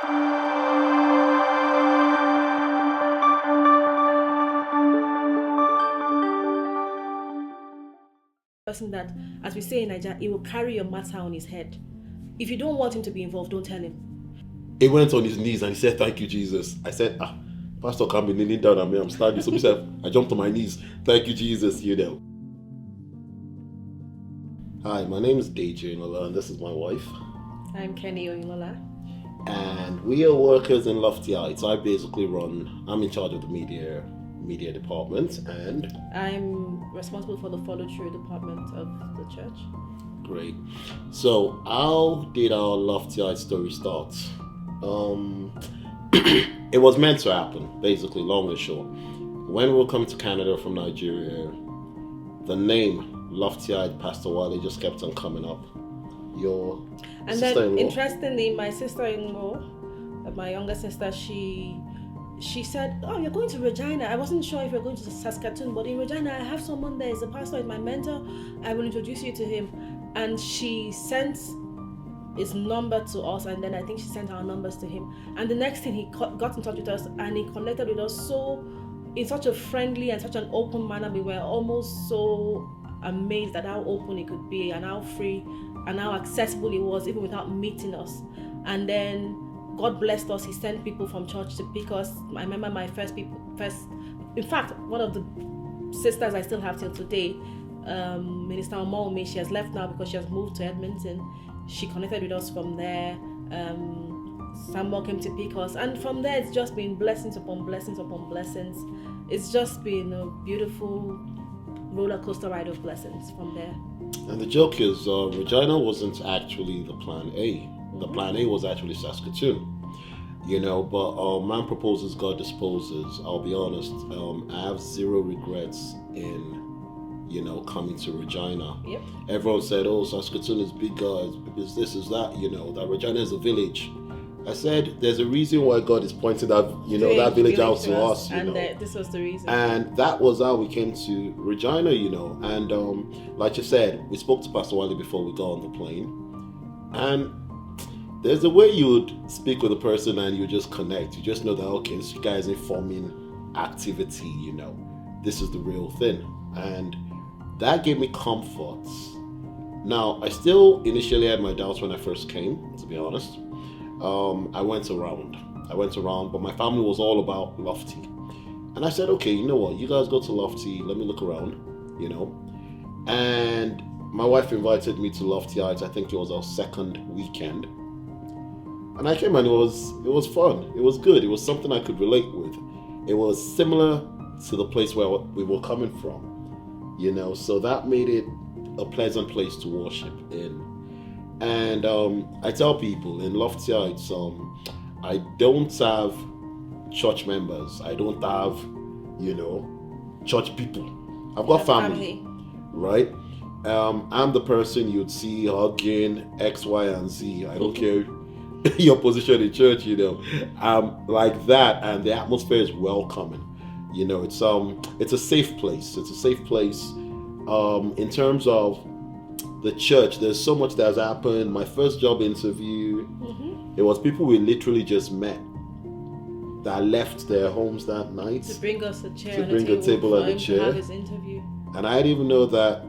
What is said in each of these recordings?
Person that, as we say in Nigeria, he will carry your matter on his head. If you don't want him to be involved, don't tell him. He went on his knees and he said, "Thank you, Jesus." I said, Pastor can't be kneeling down at me. I'm standing. So he said, I jumped on my knees. "Thank you, Jesus." Hi, my name is OYINLOLAS, and this is my wife. I'm Kenny OYINLOLAS. And we are workers in Lofty Heights. I'm in charge of the media department, and I'm responsible for the follow-through department of the church. Great. So how did our Lofty Heights story start? It was meant to happen, basically, long and short. When we were coming to Canada from Nigeria, the name Lofty Heights Pastor Wale just kept on coming up. And then, interestingly, my sister-in-law, my younger sister, she said, "Oh, you're going to Regina. I wasn't sure if you're going to Saskatoon, but in Regina, I have someone there. He's a pastor, he's my mentor. I will introduce you to him." And she sent his number to us, and then I think she sent our numbers to him. And the next thing, he got in touch with us, and he connected with us in such a friendly and such an open manner. We were almost so amazed at how open he could be, and how free and how accessible he was, even without meeting us. And then God blessed us. He sent people from church to pick us. I remember my in fact, one of the sisters I still have till today, Minister Omomi, she has left now because she has moved to Edmonton. She connected with us from there. Samuel came to pick us, and from there it's just been blessings upon blessings upon blessings. It's just been a beautiful roller coaster ride of blessings from there. And the joke is, Regina wasn't actually the plan A. The plan A was actually Saskatoon, but man proposes, God disposes. I'll be honest, I have zero regrets in, coming to Regina. Yep. Everyone said, "Oh, Saskatoon is bigger, is this, is that, that Regina is a village." I said, there's a reason why God is pointing that, that village out to us, this was the reason. And that was how we came to Regina, and like you said, we spoke to Pastor Wale before we got on the plane, and there's a way you would speak with a person and you just connect. You just know that, okay, this guy is informing activity, this is the real thing. And that gave me comfort. Now, I still initially had my doubts when I first came, to be honest. I went around, but my family was all about Lofty. And I said, okay, you know what? You guys go to Lofty, let me look around, And my wife invited me to Lofty Heights. I think it was our second weekend. And I came and it was fun. It was good. It was something I could relate with. It was similar to the place where we were coming from, so that made it a pleasant place to worship in. And I tell people in Lofty Heights, I don't have church members. I don't have, church people. I've got family, right? I'm the person you'd see hugging X, Y, and Z. I don't care your position in church, I'm like that, and the atmosphere is welcoming. It's a safe place. It's a safe place. In terms of the church, there's so much that has happened. My first job interview, it was people we literally just met that left their homes that night to bring us a chair, to bring a table and a chair. To have his interview. And I didn't even know that,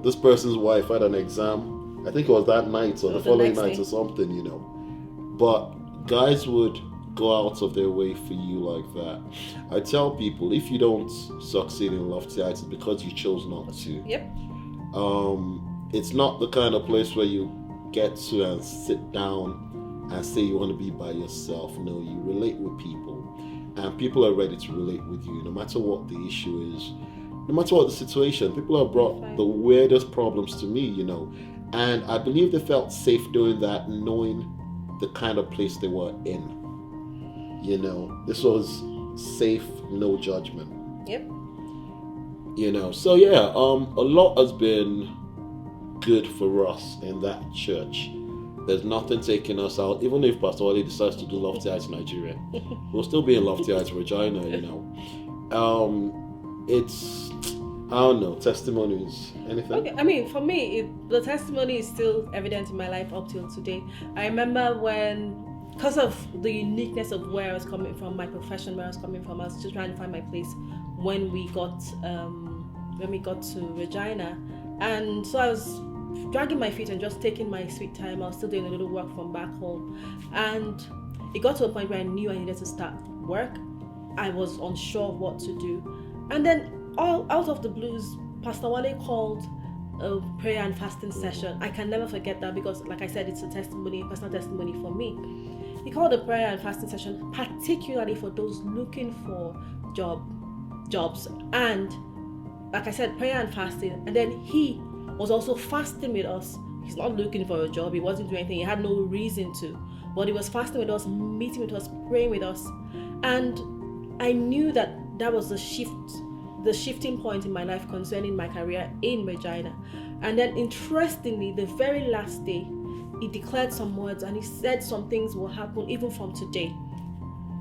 this person's wife had an exam. I think it was that night or the following night or something, But guys would go out of their way for you like that. I tell people, if you don't succeed in Lofty Heights, it's because you chose not to. Yep. It's not the kind of place where you get to and sit down and say you want to be by yourself. No, you relate with people, and people are ready to relate with you, no matter what the issue is, no matter what the situation. People have brought the weirdest problems to me, and I believe they felt safe doing that, knowing the kind of place they were in. This was safe, no judgment. Yep. So yeah, a lot has been good for us in that church. There's nothing taking us out. Even if Pastor Wale decides to do Lofty Heights Nigeria, we'll still be in Lofty Heights Regina, It's, I don't know, testimonies, anything? Okay, I mean, for me, the testimony is still evident in my life up till today. I remember when because of the uniqueness of where I was coming from, my profession, where I was coming from, I was just trying to find my place when we got to Regina. And so I was dragging my feet and just taking my sweet time. I was still doing a little work from back home. And it got to a point where I knew I needed to start work. I was unsure of what to do. And then all out of the blues, Pastor Wale called a prayer and fasting session. I can never forget that because, like I said, it's a testimony, personal testimony for me. He called a prayer and fasting session particularly for those looking for jobs. And like I said, prayer and fasting. And then he was also fasting with us. He's not looking for a job. He wasn't doing anything. He had no reason to. But he was fasting with us, meeting with us, praying with us. And I knew that was the shifting point in my life concerning my career in Regina. And then interestingly, the very last day, he declared some words and he said some things will happen even from today.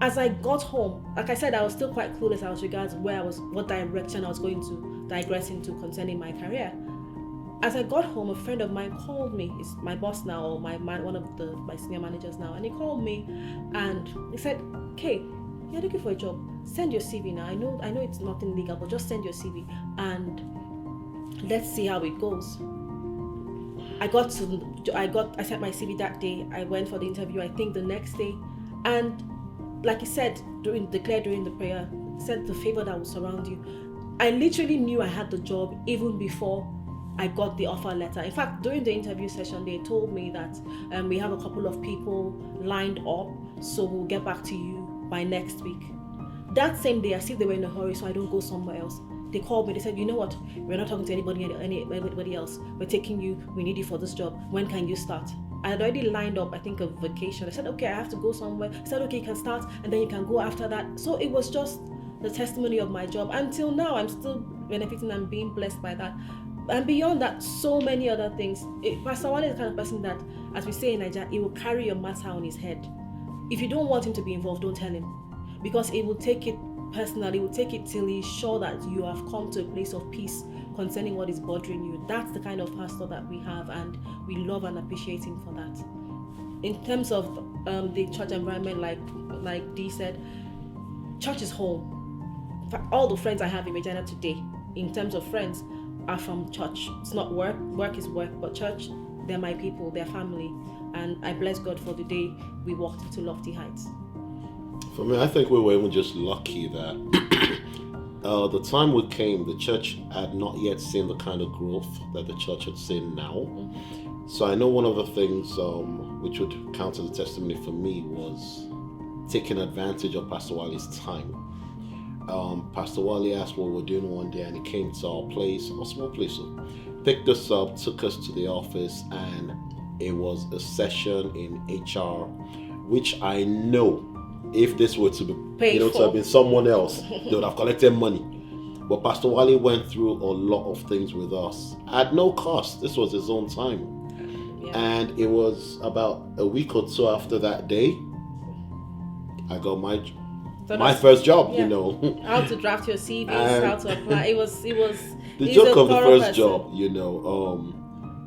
As I got home, like I said, I was still quite clueless as regards what direction I was going to digress into concerning my career. As I got home, a friend of mine called me. He's my boss now, or one of my senior managers now, and he called me and he said, "Kay, you're looking for a job. Send your CV now. I know it's nothing legal, but just send your CV and let's see how it goes." I sent my CV that day. I went for the interview, I think the next day, and like he said, declared during the prayer, said the favor that will surround you. I literally knew I had the job even before I got the offer letter. In fact, during the interview session, they told me that we have a couple of people lined up, so we'll get back to you by next week. That same day, as if they were in a hurry, so I don't go somewhere else, they called me. They said, "You know what? We're not talking to anybody else. We're taking you. We need you for this job. When can you start?" I had already lined up, I think, a vacation. I said, "Okay, I have to go somewhere." I said, "Okay, you can start, and then you can go after that." So it was just the testimony of my job. Until now, I'm still benefiting and being blessed by that. And beyond that, so many other things. Pastor Wale is the kind of person that, as we say in Nigeria, he will carry your matter on his head. If you don't want him to be involved, don't tell him. Because he will take it personally, he will take it till he's sure that you have come to a place of peace concerning what is bothering you. That's the kind of pastor that we have, and we love and appreciate him for that. In terms of the church environment, like Dee said, church is home. In fact, all the friends I have in Regina today, in terms of friends, are from church. It's not work. Work is work, but church, they're my people, they're family. And I bless God for the day we walked into lofty heights. For me, I think we were even just lucky that the time we came, the church had not yet seen the kind of growth that the church had seen now. Mm-hmm. So I know one of the things which would count as a testimony for me was taking advantage of Pastor Wale's time. Pastor Wale asked what we were doing one day, and he came to our place, a small place, picked us up, took us to the office, and it was a session in HR, which I know if this were to be, to have been someone else, they would have collected money. But Pastor Wale went through a lot of things with us at no cost. This was his own time. Yeah. And it was about a week or two after that day, I got my first job, yeah. How to draft your CVs, how to apply. It was the joke of the first job,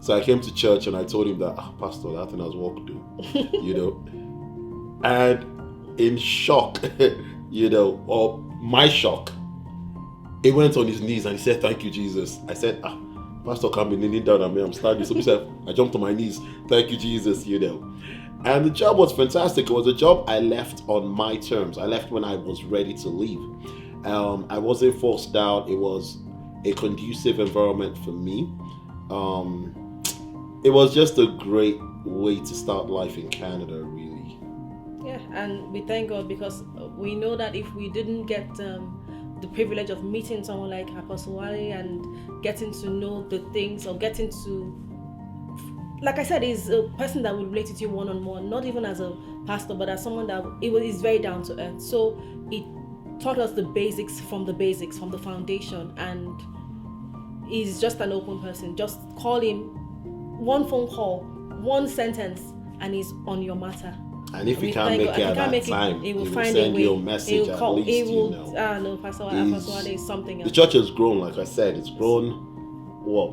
So I came to church and I told him that, Pastor, that thing has work to do, And in shock, or my shock, he went on his knees and he said, "Thank you, Jesus." I said, Pastor can't be kneeling down at me, I'm standing. So he said, I jumped on my knees, "Thank you, Jesus," And the job was fantastic. It was a job I left on my terms. I left when I was ready to leave. I wasn't forced out. It was a conducive environment for me. It was just a great way to start life in Canada, really. Yeah, and we thank God because we know that if we didn't get the privilege of meeting someone like Apostle Wale and getting to know the things, or getting to, like I said, is a person that will relate to you one-on-one, not even as a pastor, but as someone that is very down to earth. So it taught us the basics, from the foundation, and he's just an open person. Just call him, one phone call, one sentence, and he's on your matter. And if he can't make it at that time, he will send you a message at least, Pastor Wale is something else. The church has grown, like I said, it's grown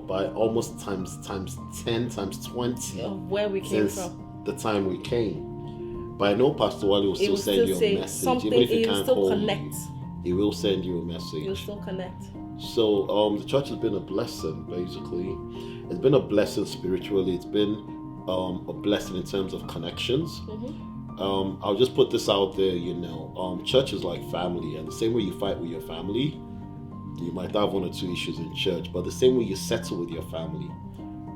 by almost times 10, times 20 of where we came from. The time we came. But I know Pastor Wale will He still will send still you a say message. something. Even if he He will can't still call connect. you, he will send you a message. He will still connect. So the church has been a blessing, basically. It's been a blessing spiritually. It's been a blessing in terms of connections. I'll just put this out there, church is like family, and the same way you fight with your family, you might have one or two issues in church, but the same way you settle with your family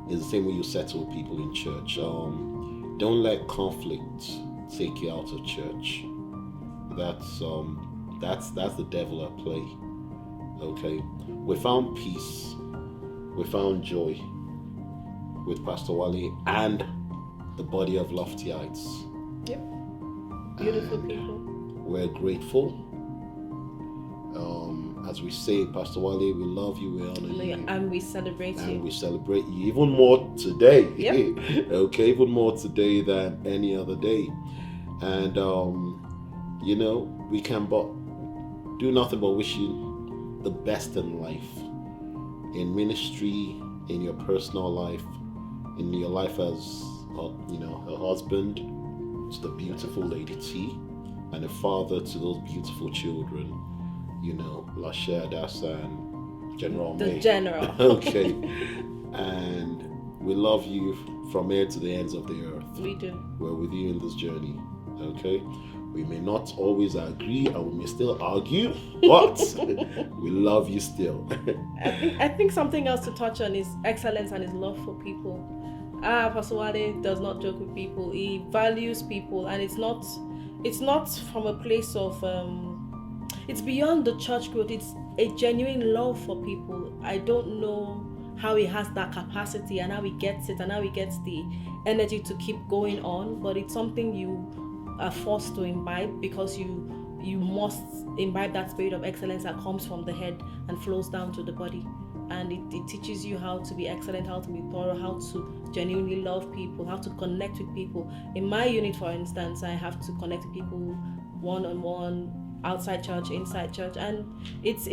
is the same way you settle with people in church. Don't let conflict take you out of church. That's the devil at play. Okay, we found peace, we found joy with Pastor Wale and the body of Lofty Heights. Yep, beautiful and people. We're grateful. As we say, Pastor Wale, we love you, we honor you, and we celebrate you. And we celebrate you even more today. Yep. Okay, even more today than any other day. And we can but do nothing but wish you the best in life, in ministry, in your personal life, in your life as her husband to the beautiful Lady T, and a father to those beautiful children, Lashea Dasa and General May. The General. Okay. And we love you from here to the ends of the earth. We do. We're with you in this journey. Okay? We may not always agree and we may still argue, but we love you still. I think something else to touch on is excellence and his love for people. Pastor Wale does not joke with people. He values people, and it's not from a place of it's beyond the church growth. It's a genuine love for people. I don't know how he has that capacity and how he gets it and how he gets the energy to keep going on, but it's something you are forced to imbibe, because you must imbibe that spirit of excellence that comes from the head and flows down to the body. And it teaches you how to be excellent, how to be thorough, how to genuinely love people, how to connect with people. In my unit, for instance, I have to connect with people one-on-one, outside church, inside church, and it's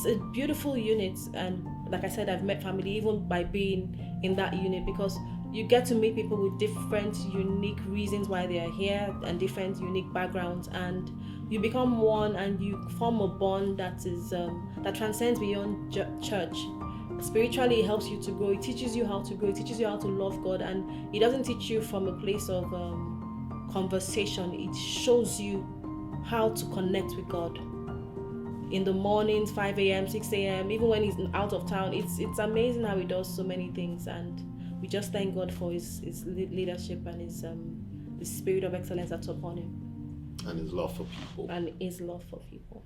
a beautiful unit. And like I said, I've met family even by being in that unit, because you get to meet people with different unique reasons why they are here and different unique backgrounds, and you become one and you form a bond that is that transcends beyond church. Spiritually, it helps you to grow. It teaches you how to grow. It teaches you how to love God, and it doesn't teach you from a place of conversation. It shows you how to connect with God in the mornings, 5 a.m., 6 a.m., even when he's out of town. It's amazing how he does so many things, and we just thank God for his leadership and his spirit of excellence that's upon him. And his love for people. And his love for people.